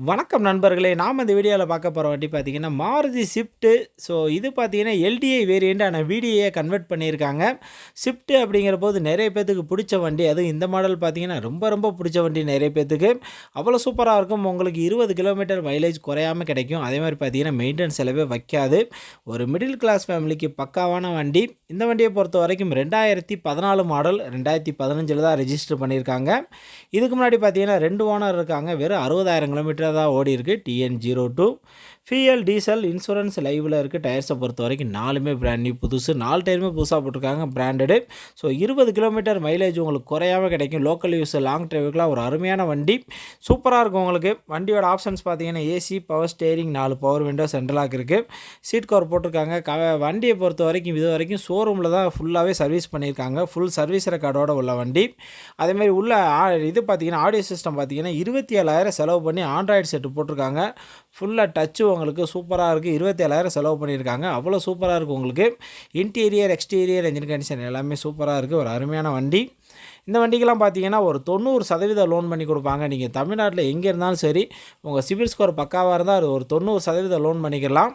வணக்கம் நண்பர்களே! நாம இந்த வீடியோல பார்க்க போற வண்டி பார்த்தீங்கன்னா, மாருதி ஸ்விஃப்ட். ஸோ இது பார்த்தீங்கன்னா, எல்டிஐ வேரியன்ட் ஆனா VDIயா கன்வெர்ட் பண்ணியிருக்காங்க. ஸ்விஃப்ட் அப்படிங்கிறபோது நெறைய பேத்துக்கு புடிச்ச வண்டி. அதுவும் இந்த மாடல் பார்த்தீங்கன்னா, ரொம்ப புடிச்ச வண்டி நெறைய பேத்துக்கு. அவ்வளோ சூப்பரா இருக்கும். உங்களுக்கு 20 கிலோமீட்டர் மைலேஜ் குறையாம கிடைக்கும். அதே மாரி பார்த்தீங்கன்னா, மெயின்டெனன்ஸ் செலவே வைக்காது. ஒரு மிடில் கிளாஸ் ஃபேமிலிக்கு பக்காவான வண்டி. இந்த வண்டியை பொறுத்தவரைக்கும் 2014 மாடல். 2015ல தான் ரெஜிஸ்டர் பண்ணியிருக்காங்க. இதுக்கு முன்னாடி பார்த்தீங்கன்னா, 2 ஓனர் இருக்காங்க. வெறும் 60,000 கிலோமீட்டர் தான் ஓடிருக்கு. TN02 ஃபியூயல், டீசல், இன்சூரன்ஸ் லைவ்ல இருக்குது. டயர்ஸை பொறுத்த வரைக்கும் 4மே பிராண்ட் நியூ புதுசு. 4 டயருமே புதுசாக போட்டிருக்காங்க, பிராண்டடு. ஸோ 20 கிலோமீட்டர் மைலேஜ் உங்களுக்கு குறையாமல் கிடைக்கும். லோக்கல் யூஸ், லாங் டிரைவுக்குலாம் ஒரு அருமையான வண்டி. சூப்பராக இருக்கும் உங்களுக்கு. வண்டியோட ஆப்ஷன்ஸ் பார்த்தீங்கன்னா, AC, power steering, 4 power window, central lock இருக்குது. சீட் கவர் போட்டிருக்காங்க. வண்டியை பொறுத்த வரைக்கும் இது வரைக்கும் ஷோரூமில் தான் ஃபுல்லாகவே சர்வீஸ் பண்ணியிருக்காங்க. ஃபுல் சர்வீஸ் ரெக்கார்டோட உள்ள வண்டி. அதேமாதிரி உள்ள இது பார்த்தீங்கன்னா, ஆடியோ சிஸ்டம் பார்த்தீங்கன்னா 27,000 செலவு பண்ணி ஆண்ட்ராய்டு செட்டு போட்டிருக்காங்க. ஃபுல்லாக டச்சு உங்களுக்கு சூப்பராக இருக்குது. 27,000 செலவு பண்ணியிருக்காங்க. அவ்வளோ சூப்பராக இருக்குது உங்களுக்கு. இன்டீரியர், எக்ஸ்டீரியர், என்ஜின் கண்டிஷன் எல்லாமே சூப்பராக இருக்குது. ஒரு அருமையான வண்டி. இந்த வண்டிக்கெல்லாம் பார்த்தீங்கன்னா, ஒரு 90% லோன் பண்ணி கொடுப்பாங்க. நீங்கள் தமிழ்நாட்டில் எங்கே இருந்தாலும் சரி, உங்கள் சிபில் ஸ்கோர் பக்காவாக இருந்தால் அது ஒரு 90% லோன் பண்ணிக்கலாம்.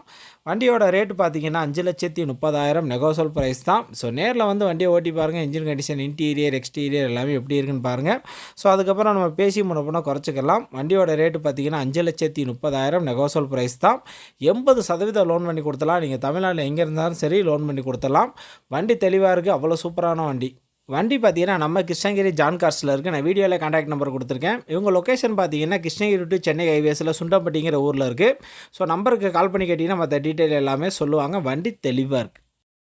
வண்டியோட ரேட்டு பார்த்தீங்கன்னா 5,30,000 நெகோசியபிள் ப்ரைஸ் தான். ஸோ நேரில் வந்து வண்டியை ஓட்டி பாருங்கள். இன்ஜின் கண்டிஷன், இன்டீரியர், எக்ஸ்டீரியர் எல்லாமே எப்படி இருக்குன்னு பாருங்கள். ஸோ அதுக்கப்புறம் நம்ம பேசி முன்னே குறைச்சிக்கலாம். வண்டியோட ரேட்டு பார்த்தீங்கன்னா 5,30,000 நெகோசியபிள் ப்ரைஸ் தான். 80% லோன் பண்ணி கொடுத்தலாம். நீங்கள் தமிழ்நாட்டில் எங்கே இருந்தாலும் சரி லோன் பண்ணி கொடுத்துடலாம். வண்டி தெளிவாக இருக்குது. அவ்வளோ சூப்பரான வண்டி. வண்டி பார்த்தீங்கன்னா, நம்ம கிருஷ்ணகிரி ஜான் கார்ஸில் இருக்குது. நான் வீடியோவில் கான்டாக்ட் நம்பர் கொடுத்துருக்கேன். இவங்க லொக்கேஷன் பார்த்தீங்கன்னா, கிருஷ்ணகிரி டு சென்னை ஹைவேஸில் சுண்டம்பட்டிங்கிற ஊரில் இருக்குது. ஸோ நம்பருக்கு கால் பண்ணி கேட்டிங்கன்னா மற்ற டீட்டெயில் எல்லாமே சொல்லுவாங்க. வண்டி தெளிவாக இருக்குது.